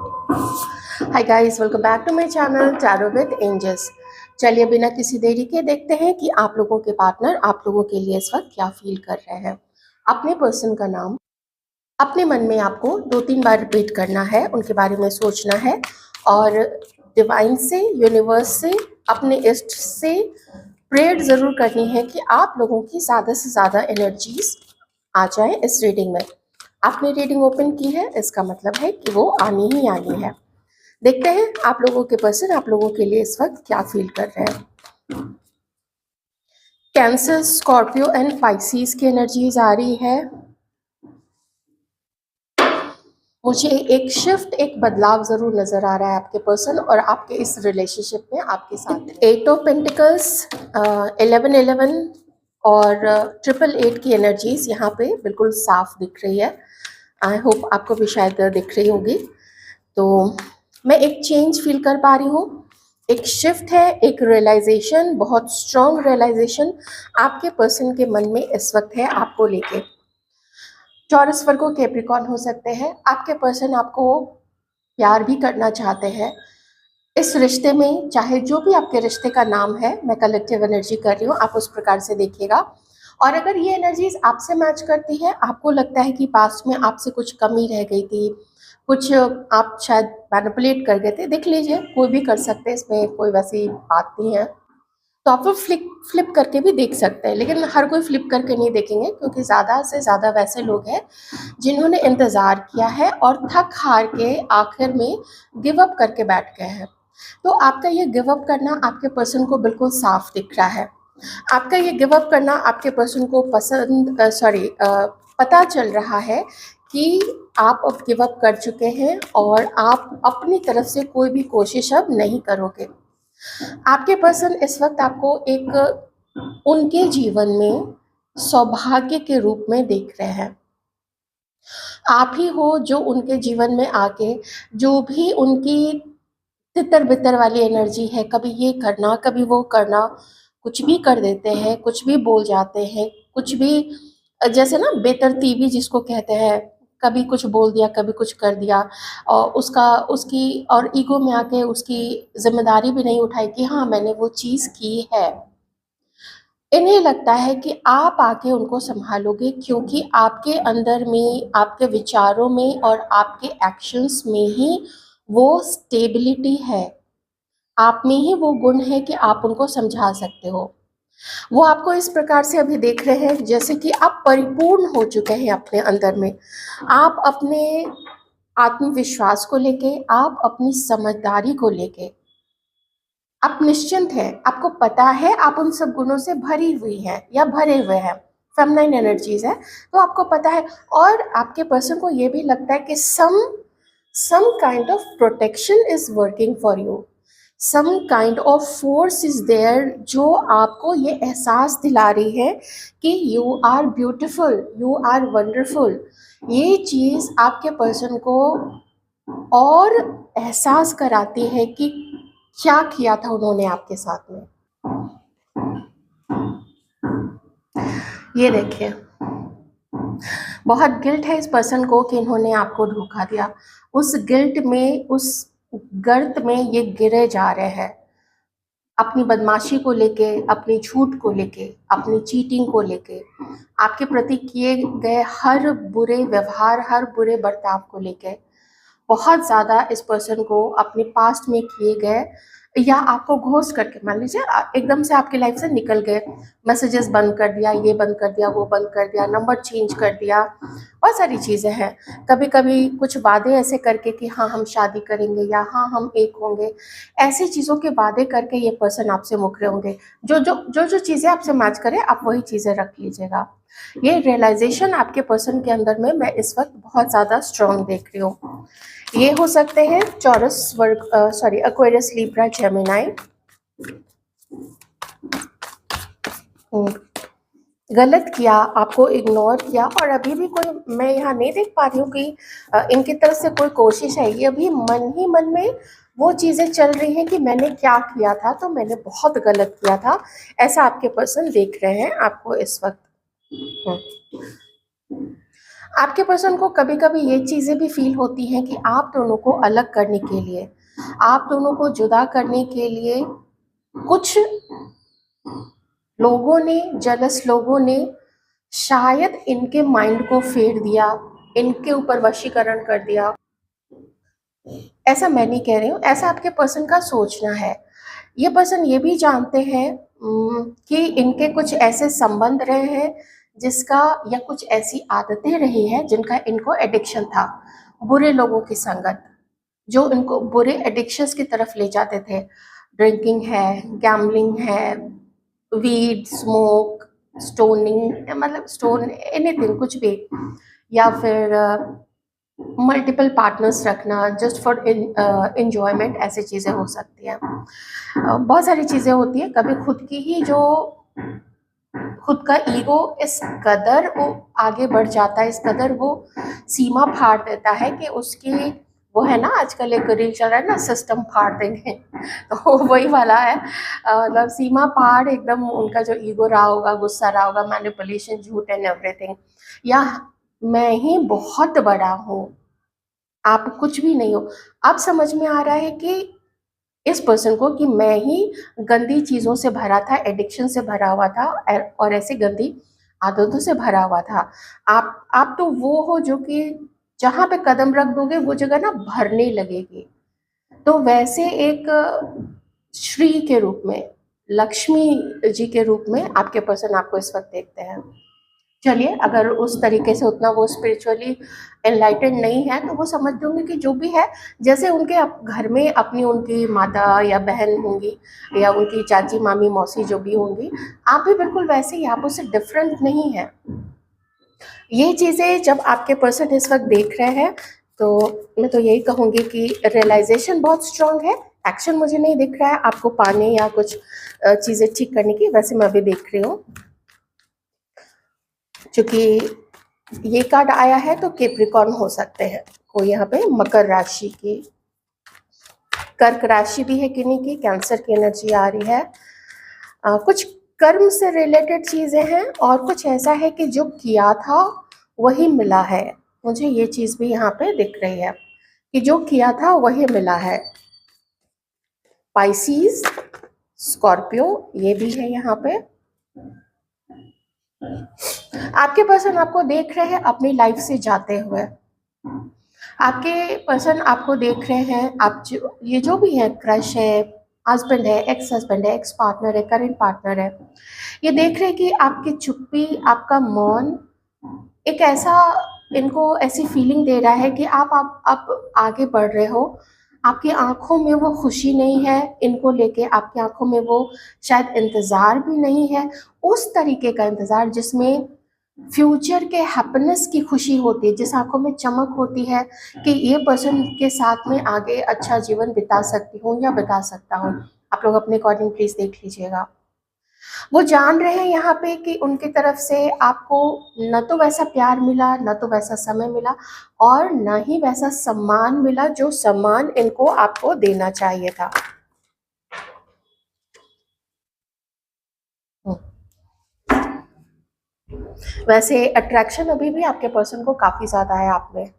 Hi guys, welcome back to my channel tarot with angels. चलिए बिना किसी देरी के देखते हैं कि आप लोगों के पार्टनर आप लोगों के लिए इस वक्त क्या फील कर रहे हैं। अपने पर्सन का नाम अपने मन में आपको 2-3 बार रिपीट करना है, उनके बारे में सोचना है और डिवाइन से, यूनिवर्स से, अपने इष्ट से प्रेयर ज़रूर करनी है कि आप लोगों की ज़्यादा से ज़्यादा एनर्जीज आ जाए इस रीडिंग में। आपने रीडिंग ओपन की है, इसका मतलब है कि वो आनी ही आनी है। देखते हैं आप लोगों के पर्सन आप लोगों के लिए इस वक्त क्या फील कर रहे हैं। कैंसर, स्कॉर्पियो एंड पाइसिस की एनर्जीज आ रही है। मुझे एक शिफ्ट, एक बदलाव जरूर नजर आ रहा है आपके पर्सन और आपके इस रिलेशनशिप में आपके साथ। 8 ऑफ पेंटिकल्स, 11 और 888 की एनर्जीज यहाँ पे बिल्कुल साफ दिख रही है। आई होप आपको भी शायद दिख रही होगी। तो मैं एक चेंज फील कर पा रही हूँ, एक शिफ्ट है, एक रियलाइजेशन, बहुत स्ट्रॉन्ग रियलाइजेशन आपके पर्सन के मन में इस वक्त है आपको लेके। टॉरस, वर्गो, कैप्रिकॉर्न हो सकते हैं। आपके पर्सन आपको प्यार भी करना चाहते हैं इस रिश्ते में, चाहे जो भी आपके रिश्ते का नाम है, मैं कलेक्टिव एनर्जी कर रही हूँ, आप उस प्रकार से देखिएगा। और अगर ये एनर्जीज आपसे मैच करती है, आपको लगता है कि पास्ट में आपसे कुछ कमी रह गई थी, कुछ आप शायद मैनिपुलेट कर गए थे, देख लीजिए, कोई भी कर सकते हैं, इसमें कोई वैसी बात नहीं है। तो आप लोग फ्लिप करके भी देख सकते हैं, लेकिन हर कोई फ्लिप करके नहीं देखेंगे क्योंकि ज़्यादा से ज़्यादा वैसे लोग हैं जिन्होंने इंतज़ार किया है और थक हार के आखिर में गिव अप करके बैठ गए हैं। तो आपका ये गिव अप करना आपके पर्सन को बिल्कुल साफ दिख रहा है। आपका ये गिव अप करना आपके पर्सन को पता चल रहा है कि आप अब गिव अप कर चुके हैं और आप अपनी तरफ से कोई भी कोशिश अब नहीं करोगे। आपके पर्सन इस वक्त आपको एक उनके जीवन में सौभाग्य के रूप में देख रहे हैं। आप ही हो जो उनके जीवन में आके जो भी उनकी तितर बितर वाली एनर्जी है, कभी ये करना कभी वो करना, कुछ भी कर देते हैं, कुछ भी बोल जाते हैं, कुछ भी जैसे ना बेतरतीबी जिसको कहते हैं, कभी कुछ बोल दिया कभी कुछ कर दिया और उसकी और ईगो में आके उसकी जिम्मेदारी भी नहीं उठाई कि हाँ मैंने वो चीज़ की है। इन्हें लगता है कि आप आके उनको संभालोगे क्योंकि आपके अंदर में, आपके विचारों में और आपके एक्शंस में ही वो स्टेबिलिटी है, आप में ही वो गुण है कि आप उनको समझा सकते हो। वो आपको इस प्रकार से अभी देख रहे हैं जैसे कि आप परिपूर्ण हो चुके हैं अपने अंदर में। आप अपने आत्मविश्वास को लेके, आप अपनी समझदारी को लेके आप निश्चिंत हैं, आपको पता है आप उन सब गुणों से भरी हुई हैं या भरे हुए हैं। फेमिनाइन एनर्जीज है तो आपको पता है और आपके पर्सन को ये भी लगता है कि some kind of protection is working for you, some kind of force is there जो आपको ये एहसास दिला रही है कि you are beautiful, you are wonderful. ये चीज़ आपके पर्सन को और एहसास कराती है कि क्या किया था उन्होंने आपके साथ में। ये देखिए, बहुत गिल्ट है इस पर्सन को कि इन्होंने आपको धोखा दिया। उस गिल्ट में, उस गर्त में ये गिरे जा रहे हैं अपनी बदमाशी को लेके, अपनी झूठ को लेके, अपनी चीटिंग को लेके, आपके प्रति किए गए हर बुरे व्यवहार, हर बुरे बर्ताव को लेके। बहुत ज़्यादा इस पर्सन को अपने पास्ट में किए गए या आपको घोस्ट करके, मान लीजिए एकदम से आपकी लाइफ से निकल गए, मैसेजेस बंद कर दिया, ये बंद कर दिया, वो बंद कर दिया, नंबर चेंज कर दिया, बहुत सारी चीज़ें हैं। कभी कभी कुछ वादे ऐसे करके कि हाँ हम शादी करेंगे या हाँ हम एक होंगे, ऐसी चीज़ों के वादे करके ये पर्सन आपसे मुकरे होंगे। जो चीज़ें आपसे मैच करें आप वही चीज़ें रख लीजिएगा। ये रियलाइजेशन आपके पर्सन के अंदर में मैं इस वक्त बहुत ज़्यादा स्ट्रॉन्ग देख रही हूँ। ये हो सकते हैं टॉरस, एक्वेरियस, लिब्रा, जेमिनाई। गलत किया, आपको इग्नोर किया और अभी भी कोई, मैं यहाँ नहीं देख पा रही हूँ कि इनकी तरफ से कोई कोशिश है। ये अभी मन ही मन में वो चीज़ें चल रही हैं कि मैंने क्या किया था, तो मैंने बहुत गलत किया था, ऐसा आपके पर्सन देख रहे हैं आपको इस वक्त। आपके पर्सन को कभी कभी ये चीज़ें भी फील होती हैं कि आप दोनों को अलग करने के लिए, आप दोनों को जुदा करने के लिए कुछ लोगों ने, जेलस लोगों ने शायद इनके माइंड को फेर दिया, इनके ऊपर वशीकरण कर दिया। ऐसा मैं नहीं कह रही हूँ, ऐसा आपके पर्सन का सोचना है। ये पर्सन ये भी जानते हैं कि इनके कुछ ऐसे संबंध रहे हैं जिसका, या कुछ ऐसी आदतें रही हैं जिनका इनको एडिक्शन था, बुरे लोगों की संगत जो इनको बुरे एडिक्शंस की तरफ ले जाते थे। ड्रिंकिंग है, गैम्बलिंग है, वीड, स्मोक, स्टोनिंग, मतलब स्टोन, एनीथिंग, कुछ भी, या फिर मल्टीपल पार्टनर्स रखना जस्ट फॉर इंजॉयमेंट, ऐसी चीज़ें हो सकती हैं। बहुत सारी चीज़ें होती हैं। कभी खुद की ही जो, खुद का ईगो इस कदर वो आगे बढ़ जाता है, इस कदर वो सीमा फाड़ देता है कि उसकी, वो है ना आजकल एक रील चल रहा है ना, सिस्टम फाड़ देंगे तो वही वाला है। मतलब सीमा पार एकदम, उनका जो ईगो रहा होगा, गुस्सा रहा होगा, मैनिपुलेशन, झूठ एंड एवरीथिंग, या मैं ही बहुत बड़ा हूँ, आप कुछ भी नहीं हो। अब समझ में आ रहा है कि इस पर्सन को कि मैं ही गंदी चीज़ों से भरा था, एडिक्शन से भरा हुआ था, और ऐसी गंदी आदतों से भरा हुआ था। आप तो वो हो जो कि जहाँ पे कदम रख दोगे वो जगह ना भरने लगेगी। तो वैसे एक श्री के रूप में, लक्ष्मी जी के रूप में आपके पर्सन आपको इस वक्त देखते हैं। चलिए, अगर उस तरीके से उतना वो स्पिरिचुअली एनलाइटेड नहीं है तो वो समझ होंगे कि जो भी है, जैसे उनके घर में अपनी उनकी माता या बहन होंगी, या उनकी चाची, मामी, मौसी जो भी होंगी, आप भी बिल्कुल वैसे ही, आप उससे डिफरेंट नहीं है। ये चीज़ें जब आपके पर्सन इस वक्त देख रहे हैं तो मैं तो यही कहूँगी कि रियलाइजेशन बहुत स्ट्रांग है। एक्शन मुझे नहीं दिख रहा है आपको पाने या कुछ चीज़ें ठीक करने की, वैसे मैं भी देख रही हूँ। चूंकि ये कार्ड आया है तो कैप्रिकॉर्न हो सकते हैं कोई, यहाँ पे मकर राशि की, कर्क राशि भी है किन्हीं की, कैंसर की एनर्जी आ रही है। कुछ कर्म से रिलेटेड चीज़ें हैं, और कुछ ऐसा है कि जो किया था वही मिला है। मुझे ये चीज़ भी यहाँ पे दिख रही है कि जो किया था वही मिला है। पाइसीज, स्कॉर्पियो, ये भी है यहाँ पे। आपके पर्सन आपको देख रहे हैं अपनी लाइफ से जाते हुए, आपके पर्सन आपको देख रहे हैं, आप जो, ये जो भी है, क्रश है, हस्बैंड है, हस्बैंड है, एक्स पार्टनर है, करंट पार्टनर है, ये देख रहे हैं कि आपकी चुप्पी, आपका मौन एक ऐसा, इनको ऐसी फीलिंग दे रहा है कि आप आगे बढ़ रहे हो, आपकी आंखों में वो खुशी नहीं है इनको लेके, आपकी आंखों में वो शायद इंतज़ार भी नहीं है, उस तरीके का इंतज़ार जिसमें फ्यूचर के हैप्पीनेस की खुशी होती है, जिस आंखों में चमक होती है कि ये पर्सन के साथ में आगे अच्छा जीवन बिता सकती हूँ या बिता सकता हूँ। आप लोग अपने अकॉर्डिंग प्लीज देख लीजिएगा। वो जान रहे हैं यहाँ पे कि उनकी तरफ से आपको न तो वैसा प्यार मिला, न तो वैसा समय मिला, और न ही वैसा सम्मान मिला जो सम्मान इनको आपको देना चाहिए था। वैसे अट्रैक्शन अभी भी आपके पर्सन को काफी ज्यादा है आप में,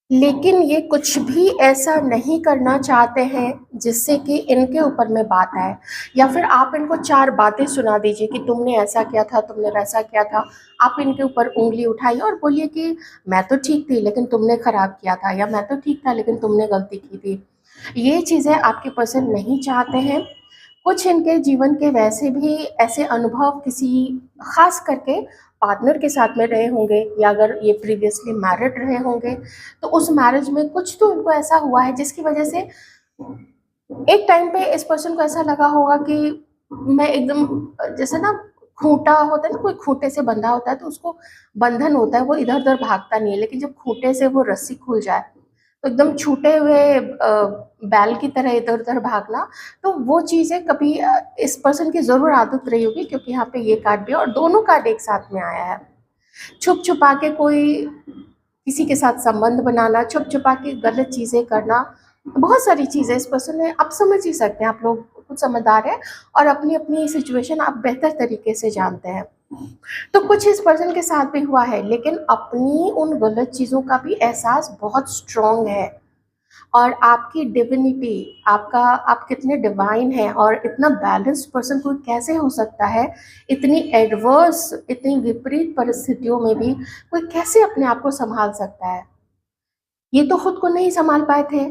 लेकिन ये कुछ भी ऐसा नहीं करना चाहते हैं जिससे कि इनके ऊपर में बात आए, या फिर आप इनको चार बातें सुना दीजिए कि तुमने ऐसा किया था, तुमने वैसा किया था। आप इनके ऊपर उंगली उठाइए और बोलिए कि मैं तो ठीक थी लेकिन तुमने खराब किया था, या मैं तो ठीक था लेकिन तुमने गलती की थी। ये चीज़ें आपके पर्सन नहीं चाहते हैं। कुछ इनके जीवन के वैसे भी ऐसे अनुभव किसी खास करके पार्टनर के साथ में रहे होंगे, या अगर ये प्रीवियसली मैरिड रहे होंगे तो उस मैरिज में कुछ तो इनको ऐसा हुआ है जिसकी वजह से एक टाइम पे इस पर्सन को ऐसा लगा होगा कि मैं एकदम, जैसे ना खूंटा होता है ना, कोई खूंटे से बंधा होता है तो उसको बंधन होता है, वो इधर उधर भागता नहीं है, लेकिन जब खूंटे से वो रस्सी खुल जाए तो एकदम छूटे हुए बैल की तरह इधर उधर भागना, तो वो चीज़ें कभी इस पर्सन की ज़रूर आदत रही होगी, क्योंकि यहाँ पे ये कार्ड भी है और दोनों कार्ड एक साथ में आया है। छुप छुपा के कोई किसी के साथ संबंध बनाना, छुप छुपा के गलत चीज़ें करना, बहुत सारी चीज़ें इस पर्सन ने, आप समझ ही सकते हैं, आप लोग कुछ समझदार हैं और अपनी अपनी सिचुएशन आप बेहतर तरीके से जानते हैं। तो कुछ इस पर्सन के साथ भी हुआ है, लेकिन अपनी उन गलत चीज़ों का भी एहसास बहुत स्ट्रॉन्ग है। और आपकी डिविनिटी, आपका, आप कितने डिवाइन हैं, और इतना बैलेंस्ड पर्सन कोई कैसे हो सकता है, इतनी एडवर्स, इतनी विपरीत परिस्थितियों में भी कोई कैसे अपने आप को संभाल सकता है। ये तो खुद को नहीं संभाल पाए थे,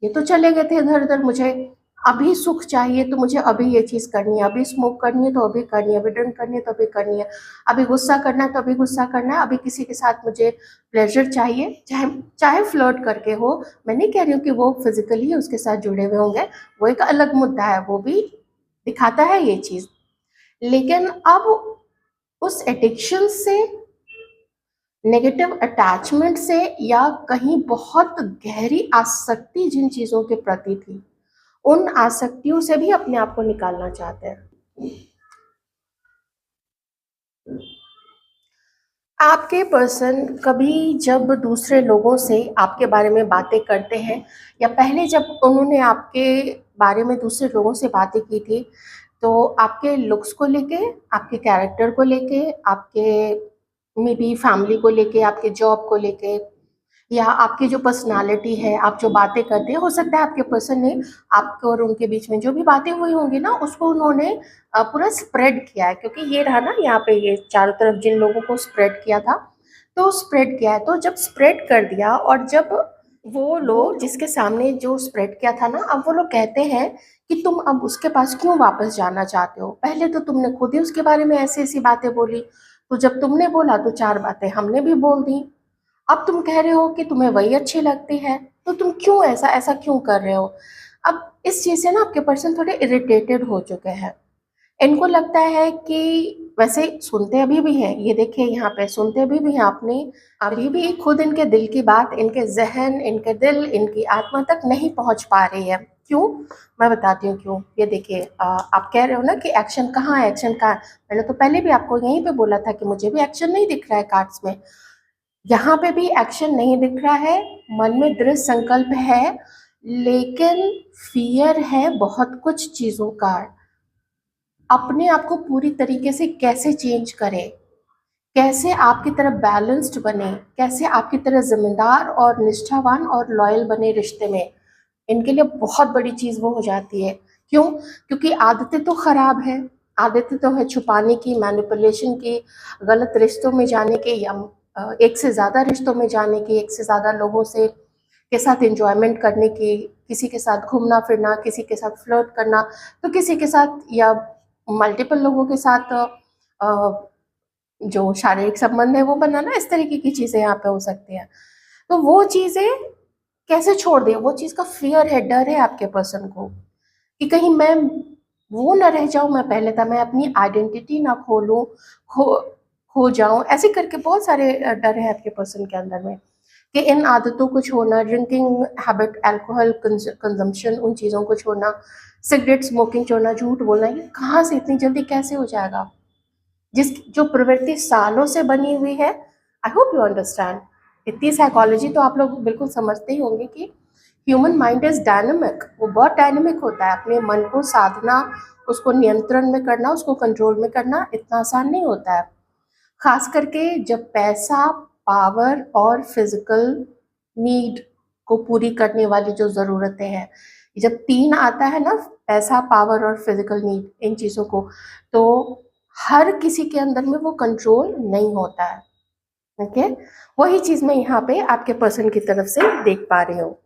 ये तो चले गए थे इधर उधर, मुझे अभी सुख चाहिए तो मुझे अभी ये चीज़ करनी है, अभी स्मोक करनी है तो अभी करनी है, अभी ड्रिंक करनी है तो अभी करनी है, अभी गुस्सा करना है तो अभी गुस्सा करना है, अभी किसी के साथ मुझे प्लेजर चाहिए, चाहे चाहे फ्लर्ट करके हो। मैं नहीं कह रही हूँ कि वो फिजिकली उसके साथ जुड़े हुए होंगे, वो एक अलग मुद्दा है, वो भी दिखाता है ये चीज़। लेकिन अब उस एडिक्शन से, नेगेटिव अटैचमेंट से, या कहीं बहुत गहरी आसक्ति जिन चीज़ों के प्रति थी, उन आसक्तियों से भी अपने आप को निकालना चाहते हैं। आपके पर्सन कभी जब दूसरे लोगों से आपके बारे में बातें करते हैं, या पहले जब उन्होंने आपके बारे में दूसरे लोगों से बातें की थी, तो आपके लुक्स को लेके, आपके कैरेक्टर को लेके, आपके मे बी फैमिली को लेके, आपके जॉब को लेके, या आपकी जो पर्सनालिटी है, आप जो बातें करते हैं, हो सकता है आपके पर्सन ने आपको और उनके बीच में जो भी बातें हुई होंगी ना, उसको उन्होंने पूरा स्प्रेड किया है, क्योंकि ये रहा ना यहाँ पे, ये चारों तरफ जिन लोगों को स्प्रेड किया था, तो स्प्रेड किया है। तो जब स्प्रेड कर दिया, और जब वो लोग जिसके सामने जो स्प्रेड किया था ना, अब वो लोग कहते हैं कि तुम अब उसके पास क्यों वापस जाना चाहते हो, पहले तो तुमने खुद ही उसके बारे में ऐसी ऐसी बातें बोली, तो जब तुमने बोला तो चार बातें हमने भी बोल दी, अब तुम कह रहे हो कि तुम्हें वही अच्छी लगती है, तो तुम क्यों ऐसा ऐसा क्यों कर रहे हो। अब इस चीज़ से ना आपके पर्सन थोड़े इरिटेटेड हो चुके हैं। इनको लगता है कि, वैसे सुनते अभी भी हैं, ये देखिए यहाँ पे सुनते अभी भी हैं, आपने अभी भी खुद इनके दिल की बात, इनके जहन, इनके दिल, इनकी आत्मा तक नहीं पहुँच पा रही है। क्यों? मैं बताती हूँ क्यों। ये देखिए, आप कह रहे हो ना कि एक्शन कहाँ है, एक्शन कहाँ है। मैंने तो पहले भी आपको यहीं पे बोला था कि मुझे भी एक्शन नहीं दिख रहा है कार्ड्स में। यहाँ पे भी एक्शन नहीं दिख रहा है, मन में दृढ़ संकल्प है, लेकिन फियर है बहुत कुछ चीज़ों का। अपने आप को पूरी तरीके से कैसे चेंज करें, कैसे आपकी तरह बैलेंस्ड बने, कैसे आपकी तरह जिम्मेदार और निष्ठावान और लॉयल बने रिश्ते में, इनके लिए बहुत बड़ी चीज़ वो हो जाती है। क्यों? क्योंकि आदतें तो खराब हैं, आदतें तो है छुपाने की, मैनिपुलेशन की, गलत रिश्तों में जाने की, या एक से ज़्यादा रिश्तों में जाने की, एक से ज़्यादा लोगों से के साथ एंजॉयमेंट करने की, किसी के साथ घूमना फिरना, किसी के साथ फ्लर्ट करना, तो किसी के साथ, या मल्टीपल लोगों के साथ जो शारीरिक संबंध है वो बनाना, इस तरीके की चीज़ें यहाँ पे हो सकती हैं। तो वो चीज़ें कैसे छोड़ दें, वो चीज़ का फियर है, डर है आपके पर्सन को, कि कहीं मैं वो ना रह जाऊँ, मैं पहले था, मैं अपनी आइडेंटिटी ना खो लूँ, खो खो जाऊँ, ऐसे करके बहुत सारे डर है आपके पर्सन के अंदर में, कि इन आदतों को छोड़ना, ड्रिंकिंग हैबिट, अल्कोहल कंजम्पशन, उन चीज़ों को छोड़ना, सिगरेट स्मोकिंग छोड़ना, झूठ बोलना, ये कहाँ से इतनी जल्दी कैसे हो जाएगा, जिस जो प्रवृत्ति सालों से बनी हुई है। I hope you understand. इतनी साइकोलॉजी तो आप लोग बिल्कुल समझते ही होंगे कि ह्यूमन माइंड इज डायनेमिक, वो बहुत डायनेमिक होता है। अपने मन को साधना, उसको नियंत्रण में करना, उसको कंट्रोल में करना इतना आसान नहीं होता है, खास करके जब पैसा, पावर और फिजिकल नीड को पूरी करने वाली जो ज़रूरतें हैं, जब तीन आता है ना, पैसा, पावर और फिजिकल नीड, इन चीज़ों को, तो हर किसी के अंदर में वो कंट्रोल नहीं होता है। ओके, वही चीज़ मैं यहाँ पे आपके पर्सन की तरफ से देख पा रही हूँ।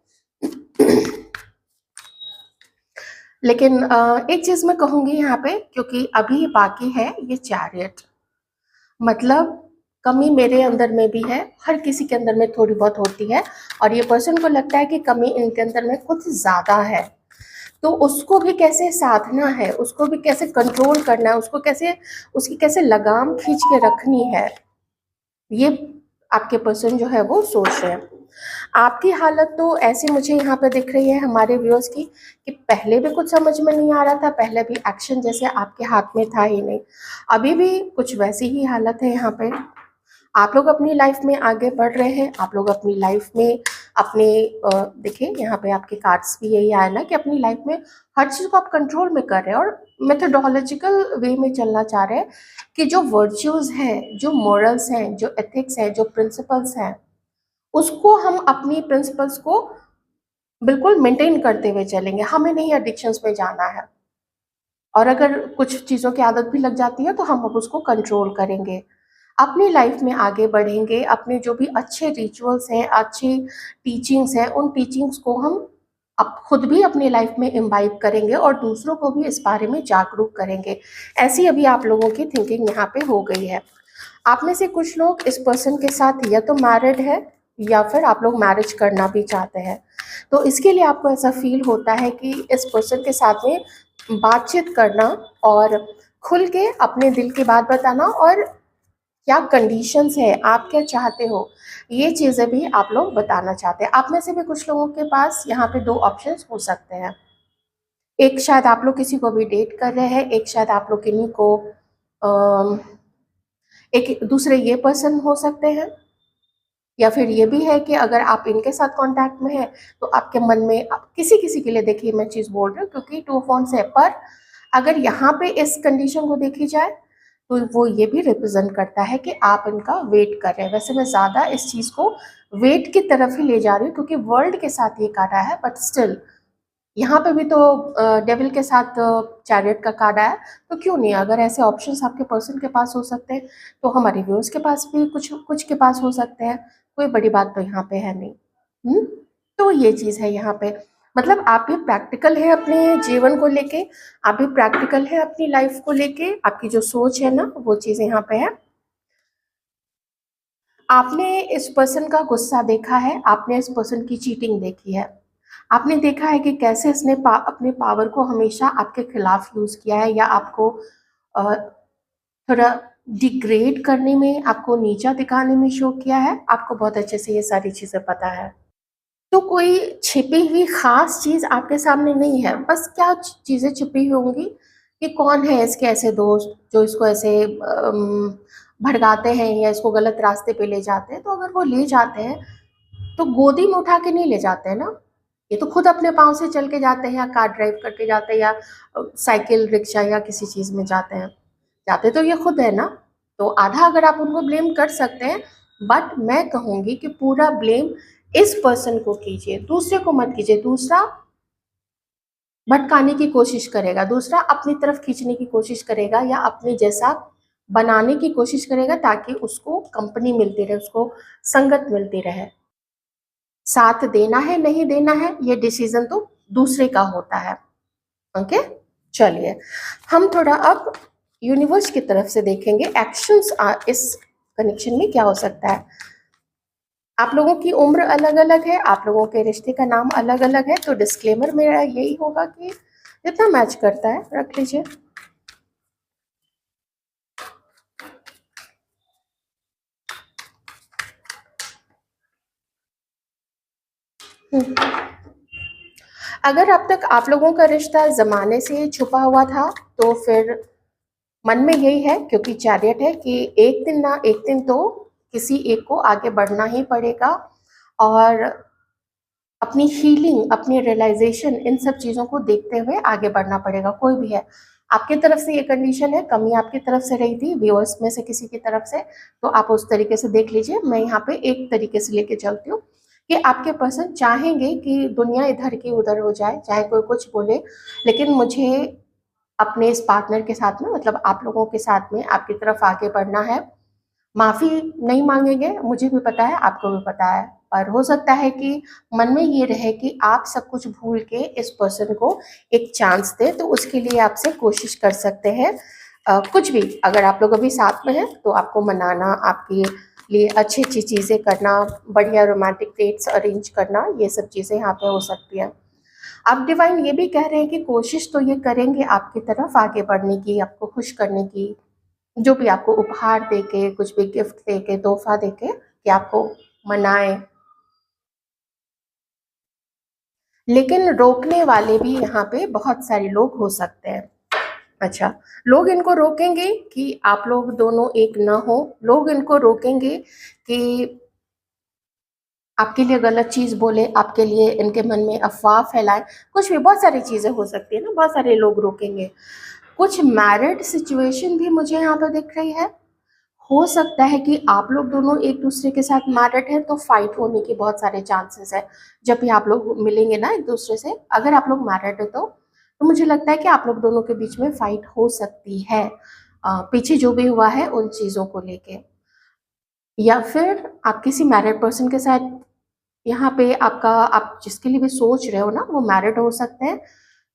लेकिन एक चीज़ मैं कहूँगी यहाँ पे, क्योंकि अभी बाकी है ये चैरियट, मतलब कमी मेरे अंदर में भी है, हर किसी के अंदर में थोड़ी बहुत होती है, और ये पर्सन को लगता है कि कमी इनके अंदर में कुछ ज़्यादा है, तो उसको भी कैसे साधना है, उसको भी कैसे कंट्रोल करना है, उसको कैसे, उसकी कैसे लगाम खींच के रखनी है, ये आपके पर्सन जो है वो सोच रहे हैं। आपकी हालत तो ऐसी मुझे यहाँ पे दिख रही है हमारे व्यूअर्स की, कि पहले भी कुछ समझ में नहीं आ रहा था, पहले भी एक्शन जैसे आपके हाथ में था ही नहीं, अभी भी कुछ वैसी ही हालत है यहाँ पे। आप लोग अपनी लाइफ में आगे बढ़ रहे हैं, आप लोग अपनी लाइफ में अपने देखिए यहाँ पे आपके कार्ड्स भी यही आया ना कि अपनी लाइफ में हर चीज़ को आप कंट्रोल में कर रहे हैं और मेथोडोलॉजिकल वे में चलना चाह रहे हैं कि जो वर्च्यूज़ हैं, जो मॉरल्स हैं, जो एथिक्स हैं, जो प्रिंसिपल्स हैं, उसको हम अपनी प्रिंसिपल्स को बिल्कुल मेंटेन करते हुए चलेंगे। हमें नहीं एडिक्शंस में जाना है और अगर कुछ चीज़ों की आदत भी लग जाती है तो हम अब उसको कंट्रोल करेंगे। अपनी लाइफ में आगे बढ़ेंगे, अपने जो भी अच्छे रिचुअल्स हैं, अच्छी टीचिंग्स हैं, उन टीचिंग्स को हम अब खुद भी अपनी लाइफ में इम्बाइब करेंगे और दूसरों को भी इस बारे में जागरूक करेंगे। ऐसी अभी आप लोगों की थिंकिंग यहाँ पे हो गई है। आप में से कुछ लोग इस पर्सन के साथ या तो मैरिड है या फिर आप लोग मैरिज करना भी चाहते हैं। तो इसके लिए आपको ऐसा फील होता है कि इस पर्सन के साथ में बातचीत करना और खुल के अपने दिल की बात बताना और क्या कंडीशंस है, आप क्या चाहते हो, ये चीज़ें भी आप लोग बताना चाहते हैं। आप में से भी कुछ लोगों के पास यहाँ पे 2 ऑप्शंस हो सकते हैं। एक शायद आप लोग किसी को भी डेट कर रहे हैं, एक शायद आप लोग किन्हीं को अम, एक दूसरे ये पर्सन हो सकते हैं या फिर ये भी है कि अगर आप इनके साथ कांटेक्ट में हैं तो आपके मन में किसी किसी के लिए देखिए मैं चीज़ बोल रही हूँ क्योंकि 2 ऑफ वांड्स है, पर अगर यहाँ पे इस कंडीशन को देखी जाए तो वो ये भी रिप्रेजेंट करता है कि आप इनका वेट कर रहे हैं। वैसे मैं ज़्यादा इस चीज़ को वेट की तरफ ही ले जा रही हूँ क्योंकि वर्ल्ड के साथ ये कार्ड आया है, बट स्टिल यहाँ पे भी तो डेविल के साथ चैरियट का कार्ड आया, तो क्यों नहीं, अगर ऐसे ऑप्शंस आपके पर्सन के पास हो सकते हैं तो हमारे व्यूअर्स के पास भी कुछ कुछ के पास हो सकते हैं। कोई बड़ी बात तो यहाँ पे है नहीं। हम्म। तो ये चीज़ है यहाँ पे, मतलब आप भी प्रैक्टिकल है अपने जीवन को लेके, आप भी प्रैक्टिकल है अपनी लाइफ को लेके, आपकी जो सोच है ना वो चीज़ यहाँ पे है। आपने इस पर्सन का गुस्सा देखा है, आपने इस पर्सन की चीटिंग देखी है, आपने देखा है कि कैसे इसने अपने पावर को हमेशा आपके खिलाफ यूज किया है या आपको अ, थोड़ा डिग्रेड करने में, आपको नीचा दिखाने में शो किया है। आपको बहुत अच्छे से ये सारी चीजें पता है। तो कोई छिपी हुई खास चीज आपके सामने नहीं है, बस क्या चीजें छिपी हुई होंगी कि कौन है इसके ऐसे दोस्त जो इसको ऐसे भड़काते हैं या इसको गलत रास्ते पे ले जाते हैं। तो अगर वो ले जाते हैं तो गोदी में उठा के नहीं ले जाते हैं ना, ये तो खुद अपने पाँव से चल के जाते हैं या कार ड्राइव करके जाते हैं या साइकिल रिक्शा या किसी चीज़ में जाते हैं। जाते तो ये खुद है ना। तो आधा अगर आप उनको ब्लेम कर सकते हैं, बट मैं कहूँगी कि पूरा ब्लेम इस पर्सन को कीजिए, दूसरे को मत कीजिए। दूसरा भटकाने की कोशिश करेगा, दूसरा अपनी तरफ खींचने की कोशिश करेगा या अपने जैसा बनाने की कोशिश करेगा ताकि उसको कंपनी मिलती रहे, उसको संगत मिलती रहे। साथ देना है नहीं देना है ये डिसीजन तो दूसरे का होता है। ओके, चलिए हम थोड़ा अब यूनिवर्स की तरफ से देखेंगे एक्शंस इस कनेक्शन में क्या हो सकता है। आप लोगों की उम्र अलग अलग है, आप लोगों के रिश्ते का नाम अलग अलग है, तो डिस्क्लेमर मेरा यही होगा कि जितना मैच करता है रख लीजिए। अगर अब तक आप लोगों का रिश्ता जमाने से छुपा हुआ था तो फिर मन में यही है, क्योंकि चैरियट है कि एक दिन ना एक दिन तो किसी एक को आगे बढ़ना ही पड़ेगा और अपनी हीलिंग, अपनी रियलाइजेशन, इन सब चीज़ों को देखते हुए आगे बढ़ना पड़ेगा। कोई भी है, आपकी तरफ से ये कंडीशन है, कमी आपकी तरफ से रही थी, व्यूअर्स में से किसी की तरफ से, तो आप उस तरीके से देख लीजिए। मैं यहाँ पे एक तरीके से लेके चलती हूँ कि आपके पर्सन चाहेंगे कि दुनिया इधर की उधर हो जाए, चाहे कोई कुछ बोले, लेकिन मुझे अपने इस पार्टनर के साथ में, मतलब आप लोगों के साथ में आपकी तरफ आगे बढ़ना है। माफ़ी नहीं मांगेंगे, मुझे भी पता है, आपको भी पता है, पर हो सकता है कि मन में ये रहे कि आप सब कुछ भूल के इस पर्सन को एक चांस दें, तो उसके लिए आपसे कोशिश कर सकते हैं। कुछ भी, अगर आप लोग अभी साथ में हैं तो आपको मनाना, आपके लिए अच्छी अच्छी चीज़ें करना, बढ़िया रोमांटिक डेट्स अरेंज करना, ये सब चीज़ें यहाँ पे हो सकती हैं। अब डिवाइन ये भी कह रहे हैं कि कोशिश तो ये करेंगे आपकी तरफ आगे बढ़ने की, आपको खुश करने की, जो भी आपको उपहार देके, कुछ भी गिफ्ट देके, तोहफा देके कि आपको मनाएं। लेकिन रोकने वाले भी यहाँ पे बहुत सारे लोग हो सकते हैं। अच्छा, लोग इनको रोकेंगे कि आप लोग दोनों एक न हो, लोग इनको रोकेंगे कि आपके लिए गलत चीज़ बोले, आपके लिए इनके मन में अफ़वाह फैलाएँ, कुछ भी, बहुत सारी चीज़ें हो सकती है ना, बहुत सारे लोग रोकेंगे। कुछ मैरिड सिचुएशन भी मुझे यहाँ पे दिख रही है। हो सकता है कि आप लोग दोनों एक-दूसरे के साथ मैरिड हैं, तो फाइट होने के बहुत सारे चांसेस हैं। जब भी आप लोग मिलेंगे ना एक-दूसरे से, अगर आप लोग मैरिड हैं तो मुझे लगता है कि आप लोग दोनों के बीच में फाइट हो सकती है। पीछे जो भी हुआ है उन चीज़ों को लेके। या फिर आप किसी मैरिड पर्सन के साथ, यहाँ पे आपका, आप जिसके लिए भी सोच रहे हो ना, वो मैरिड हो सकते हैं।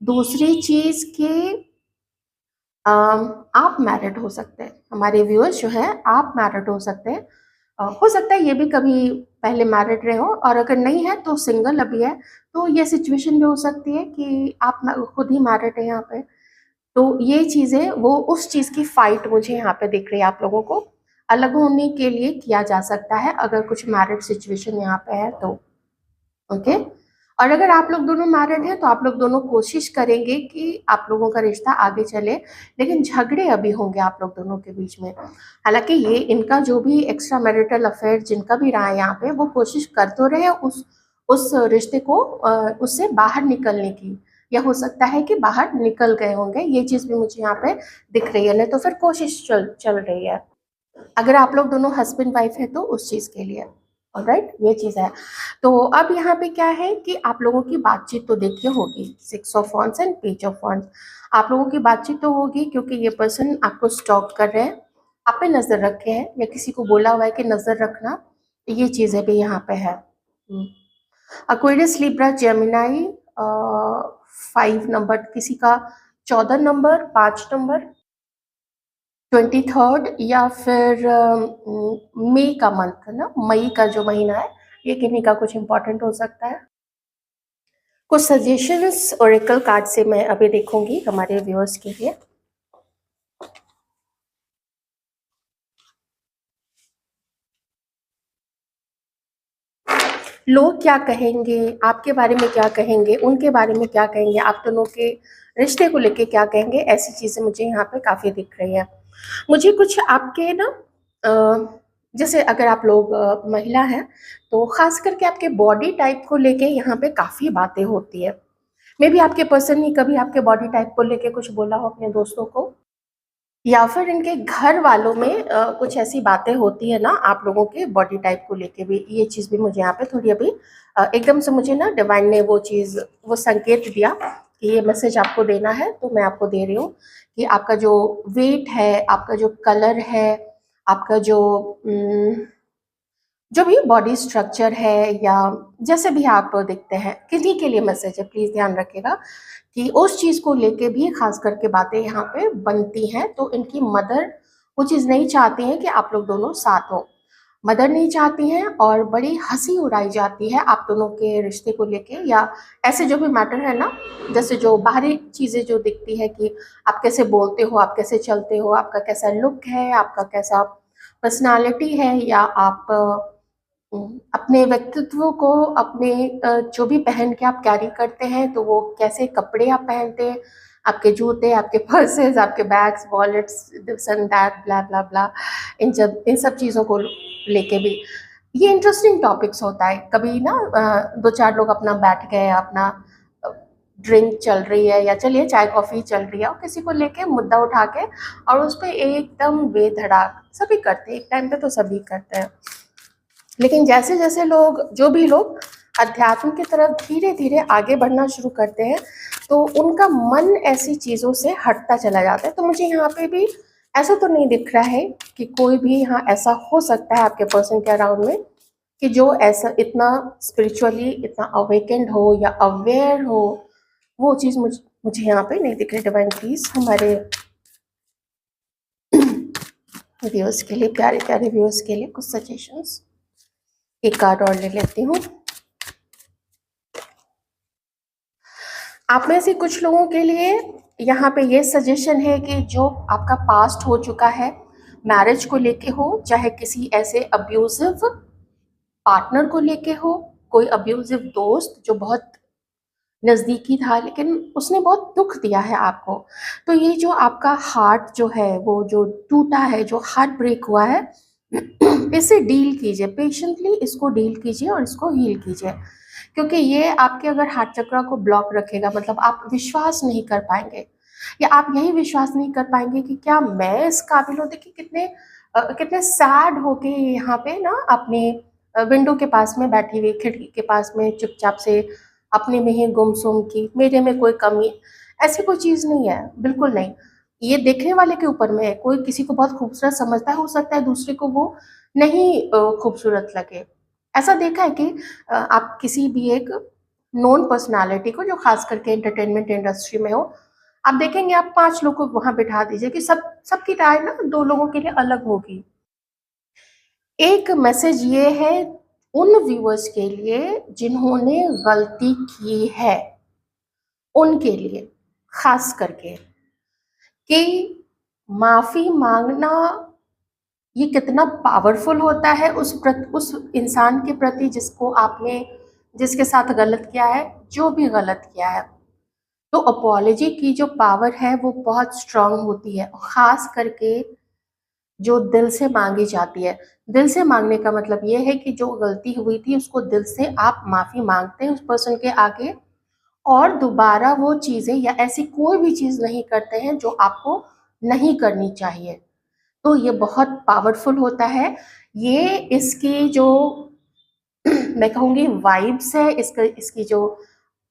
दूसरी चीज़ कि आप मैरिड हो सकते हैं। हमारे व्यूअर्स जो हैं, आप मैरिड हो सकते हैं। हो सकता है ये भी कभी पहले मैरिड रहे हो, और अगर नहीं है तो सिंगल अभी है, तो ये सिचुएशन भी हो सकती है कि आप खुद ही मैरिड है यहाँ पे। तो ये चीज़ें, वो उस चीज़ की फाइट मुझे यहाँ पे दिख रही है। आप लोगों को अलग होने के लिए किया जा सकता है अगर कुछ मैरिड सिचुएशन यहाँ पे है तो। ओके। और अगर आप लोग दोनों मैरिड हैं तो आप लोग दोनों कोशिश करेंगे कि आप लोगों का रिश्ता आगे चले, लेकिन झगड़े अभी होंगे आप लोग दोनों के बीच में। हालांकि ये इनका जो भी एक्स्ट्रा मैरिटल अफेयर जिनका भी रहा है यहाँ पे, वो कोशिश कर तो रहे हैं उस रिश्ते को उससे बाहर निकलने की, या हो सकता है कि बाहर निकल गए होंगे। ये चीज़ भी मुझे यहाँ पे दिख रही है, नहीं तो फिर कोशिश चल रही है। अगर आप लोग दोनों हस्बैंड वाइफ है तो उस चीज़ के लिए। ऑलराइट, ये चीज़ है। तो अब यहाँ पे क्या है कि आप लोगों की बातचीत तो देखिए होगी, 6 of wands and page of wands. आप लोगों की बातचीत तो होगी क्योंकि ये पर्सन आपको स्टॉक कर रहे हैं, आप पे नज़र रखे हैं, या किसी को बोला हुआ है कि नज़र रखना। ये चीज़ें भी यहाँ पे है। एक्वेरियस, लिब्रा, जेमिनाई, 5 नंबर, किसी का 14 नंबर, 5 नंबर, 23rd, या फिर मई का मंथ ना, मई का जो महीना है, ये किन्हीं का कुछ इंपॉर्टेंट हो सकता है। कुछ सजेशंस ओरेकल कार्ड से मैं अभी देखूंगी हमारे व्यूअर्स के लिए। लोग क्या कहेंगे, आपके बारे में क्या कहेंगे, उनके बारे में क्या कहेंगे, आप दोनों के रिश्ते को लेके क्या कहेंगे, ऐसी चीज़ें मुझे यहाँ पे काफ़ी दिख रही है। मुझे कुछ आपके ना, जैसे अगर आप लोग महिला हैं तो खास करके आपके बॉडी टाइप को लेके यहाँ पे काफ़ी बातें होती है। मे बी आपके पर्सन ही कभी आपके बॉडी टाइप को लेके कुछ बोला हो अपने दोस्तों को, या फिर इनके घर वालों में कुछ ऐसी बातें होती है ना आप लोगों के बॉडी टाइप को लेके भी। ये चीज़ भी मुझे यहाँ पे थोड़ी अभी एकदम से मुझे ना डिवाइन ने वो चीज़, वो संकेत दिया कि ये मैसेज आपको देना है, तो मैं आपको दे रही हूँ कि आपका जो वेट है, आपका जो कलर है, आपका जो भी बॉडी स्ट्रक्चर है, या जैसे भी आप दिखते हैं, किन्हीं के लिए मैसेज है, प्लीज़ ध्यान रखिएगा कि उस चीज़ को लेके भी खास करके बातें यहाँ पे बनती हैं। तो इनकी मदर वो चीज़ नहीं चाहती हैं कि आप लोग दोनों साथ हो, मदर नहीं चाहती हैं, और बड़ी हंसी उड़ाई जाती है आप दोनों के रिश्ते को लेके, या ऐसे जो भी मैटर है ना, जैसे जो बाहरी चीज़ें जो दिखती है कि आप कैसे बोलते हो, आप कैसे चलते हो, आपका कैसा लुक है, आपका कैसा पर्सनालिटी है, या आप अपने व्यक्तित्व को, अपने जो भी पहन के आप कैरी करते हैं, तो वो कैसे कपड़े आप पहनते हैं, आपके जूते, आपके पर्सेस, आपके bags, wallets, this and that, blah blah blah, इन सब चीज़ों को लेके भी ये इंटरेस्टिंग टॉपिक्स होता है। कभी ना 2-4 लोग अपना बैठ गए, अपना ड्रिंक चल रही है, या चलिए चाय कॉफ़ी चल रही है, और किसी को लेके मुद्दा उठा के और उस पर एकदम बेधड़ाक सभी करते हैं, एक टाइम पे तो सभी करते हैं। लेकिन जैसे जैसे लोग, जो भी लोग अध्यात्म की तरफ धीरे धीरे आगे बढ़ना शुरू करते हैं, तो उनका मन ऐसी चीज़ों से हटता चला जाता है। तो मुझे यहाँ पे भी ऐसा तो नहीं दिख रहा है कि कोई भी यहाँ ऐसा हो सकता है आपके पर्सन के अराउंड में कि जो ऐसा इतना स्पिरिचुअली इतना अवेकेंड हो या अवेयर हो, वो चीज़ मुझे यहाँ पे नहीं दिख रही। डिवाइन प्लीज हमारे व्यूअर्स के लिए, प्यारे प्यारे व्यूअर्स के लिए कुछ सजेशंस। एक कार्ड और ले लेती हूँ। आप में से कुछ लोगों के लिए यहाँ पे ये सजेशन है कि जो आपका पास्ट हो चुका है, मैरिज को लेके हो, चाहे किसी ऐसे अब्यूजिव पार्टनर को लेके हो, कोई अब्यूजिव दोस्त जो बहुत नज़दीकी था लेकिन उसने बहुत दुख दिया है आपको, तो ये जो आपका हार्ट जो है वो जो टूटा है, जो हार्ट ब्रेक हुआ है, इससे डील कीजिए, पेशेंटली इसको डील कीजिए और इसको हील कीजिए, क्योंकि ये आपके अगर हार्ट चक्र को ब्लॉक रखेगा, मतलब आप विश्वास नहीं कर पाएंगे, या आप यही विश्वास नहीं कर पाएंगे कि क्या मैं इस काबिल हूँ। देखिए कितने सैड होके यहाँ पे ना अपने विंडो के पास में बैठी हुई, खिड़की के पास में चुपचाप से अपने में ही गुमसुम की मेरे में कोई कमी, ऐसी कोई चीज़ नहीं है, बिल्कुल नहीं। ये देखने वाले के ऊपर में है, कोई किसी को बहुत खूबसूरत समझता है, हो सकता है दूसरे को वो नहीं खूबसूरत लगे। ऐसा देखा है कि आप किसी भी एक नोन पर्सनालिटी को, जो खास करके एंटरटेनमेंट इंडस्ट्री में हो, आप देखेंगे, आप 5 लोग को वहाँ बिठा दीजिए कि सबकी राय ना 2 लोगों के लिए अलग होगी। एक मैसेज ये है उन व्यूअर्स के लिए जिन्होंने गलती की है, उनके लिए खास करके, कि माफ़ी माँगना ये कितना पावरफुल होता है उस इंसान के प्रति जिसको आपने जिसके साथ गलत किया है, जो भी गलत किया है। तो अपॉलजी की जो पावर है वो बहुत स्ट्रांग होती है, खास करके जो दिल से मांगी जाती है। दिल से मांगने का मतलब ये है कि जो गलती हुई थी उसको दिल से आप माफ़ी मांगते हैं उस पर्सन के आगे, और दोबारा वो चीज़ें या ऐसी कोई भी चीज़ नहीं करते हैं जो आपको नहीं करनी चाहिए। तो ये बहुत पावरफुल होता है। ये इसकी जो मैं कहूँगी वाइब्स है, इसकी जो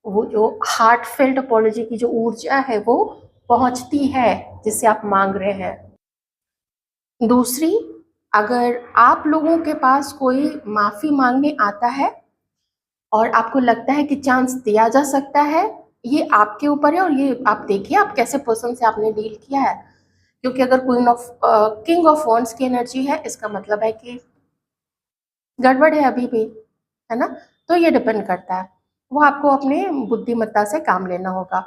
वो जो हार्टफेल्ट अपॉलजी की जो ऊर्जा है वो पहुंचती है जिससे आप मांग रहे हैं। दूसरी, अगर आप लोगों के पास कोई माफ़ी मांगने आता है और आपको लगता है कि चांस दिया जा सकता है, ये आपके ऊपर है, और ये आप देखिए आप कैसे पर्सन से आपने डील किया है। क्योंकि अगर किंग ऑफ वॉन्ड्स की एनर्जी है, इसका मतलब है कि गड़बड़ है अभी भी, है ना। तो ये डिपेंड करता है, वो आपको अपने बुद्धिमत्ता से काम लेना होगा।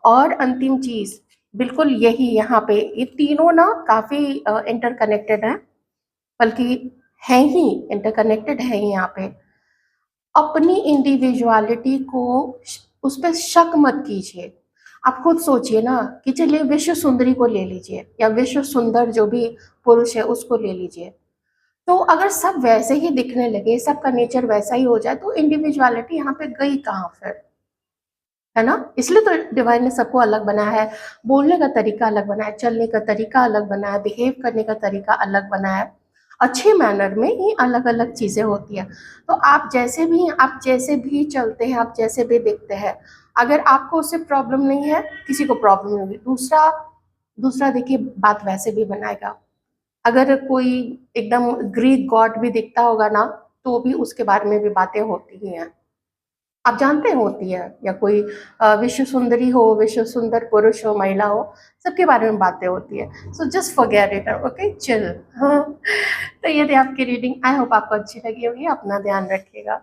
और अंतिम चीज़ बिल्कुल यही, यहाँ पे ये तीनों ना काफ़ी इंटरकनेक्टेड हैं, बल्कि हैं ही, इंटरकनेक्टेड है ही यहाँ पे। अपनी इंडिविजुअलिटी को उस पर शक मत कीजिए। आप खुद सोचिए ना कि चलिए विश्व सुंदरी को ले लीजिए, या विश्व सुंदर जो भी पुरुष है उसको ले लीजिए। तो अगर सब वैसे ही दिखने लगे, सबका नेचर वैसा ही हो जाए, तो इंडिविजुअलिटी यहाँ पे गई कहाँ फिर, है ना। इसलिए तो डिवाइन ने सबको अलग बनाया है, बोलने का तरीका अलग बनाया है, चलने का तरीका अलग बनाया है, बिहेव करने का तरीका अलग बनाया है। अच्छे मैनर में ही अलग अलग चीज़ें होती हैं। तो आप जैसे भी चलते हैं, आप जैसे भी दिखते हैं, अगर आपको उससे प्रॉब्लम नहीं है, किसी को प्रॉब्लम नहीं होगी। दूसरा दूसरा देखिए बात वैसे भी बनाएगा। अगर कोई एकदम ग्रीक गॉड भी दिखता होगा ना, तो भी उसके बारे में भी बातें होती ही हैं। आप जानते हैं होती है, या कोई विश्व सुंदरी हो, विश्व सुंदर पुरुष हो, महिला हो, सबके बारे में बातें होती है। So just forget it, okay, chill. हाँ, तो ये थी आपकी रीडिंग। आई होप आपको अच्छी लगी होगी। अपना ध्यान रखिएगा।